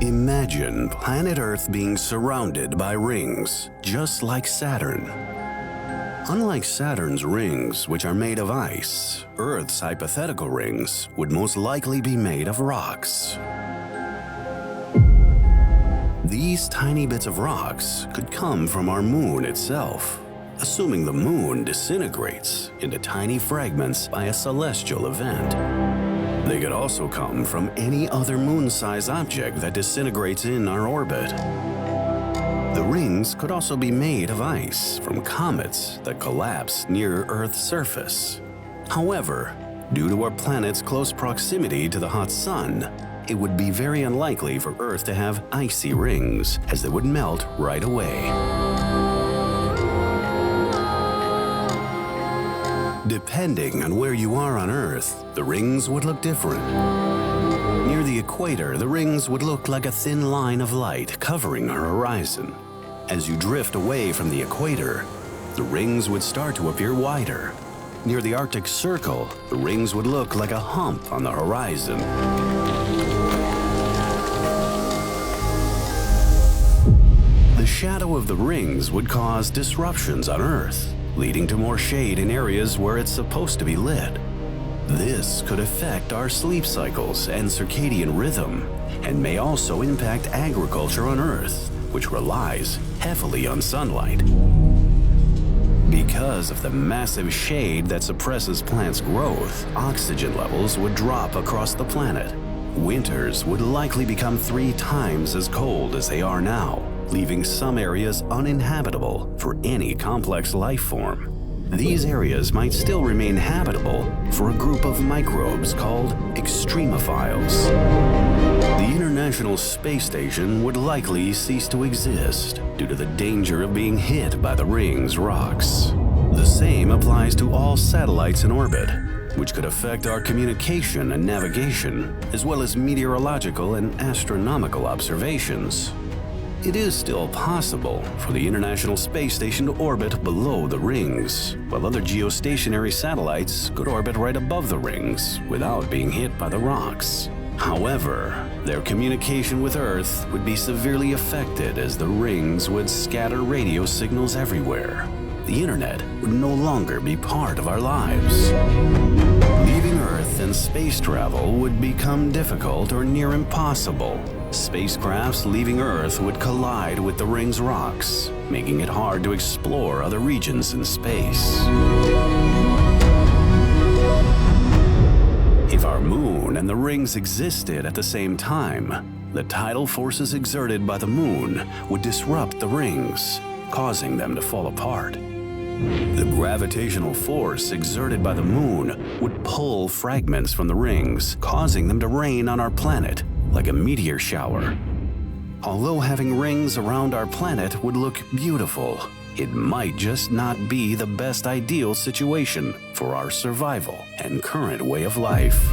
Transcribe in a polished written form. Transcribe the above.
Imagine planet Earth being surrounded by rings, just like Saturn. Unlike Saturn's rings, which are made of ice, Earth's hypothetical rings would most likely be made of rocks. These tiny bits of rocks could come from our moon itself, assuming the moon disintegrates into tiny fragments by a celestial event. They could also come from any other moon-sized object that disintegrates in our orbit. The rings could also be made of ice from comets that collapse near Earth's surface. However, due to our planet's close proximity to the hot sun, it would be very unlikely for Earth to have icy rings, as they would melt right away. Depending on where you are on Earth, the rings would look different. Near the equator, the rings would look like a thin line of light covering our horizon. As you drift away from the equator, the rings would start to appear wider. Near the Arctic Circle, the rings would look like a hump on the horizon. The shadow of the rings would cause disruptions on Earth, leading to more shade in areas where it's supposed to be lit. This could affect our sleep cycles and circadian rhythm, and may also impact agriculture on Earth, which relies heavily on sunlight. Because of the massive shade that suppresses plants' growth, oxygen levels would drop across the planet. Winters would likely become 3 times as cold as they are now, leaving some areas uninhabitable for any complex life form. These areas might still remain habitable for a group of microbes called extremophiles. The International Space Station would likely cease to exist due to the danger of being hit by the ring's rocks. The same applies to all satellites in orbit, which could affect our communication and navigation, as well as meteorological and astronomical observations. It is still possible for the International Space Station to orbit below the rings, while other geostationary satellites could orbit right above the rings without being hit by the rocks. However, their communication with Earth would be severely affected as the rings would scatter radio signals everywhere. The internet would no longer be part of our lives. Leaving Earth and space travel would become difficult or near impossible. Spacecrafts leaving Earth would collide with the ring's rocks, making it hard to explore other regions in space. If our moon and the rings existed at the same time, the tidal forces exerted by the moon would disrupt the rings, causing them to fall apart. The gravitational force exerted by the moon would pull fragments from the rings, causing them to rain on our planet like a meteor shower. Although having rings around our planet would look beautiful, it might just not be the best ideal situation for our survival and current way of life.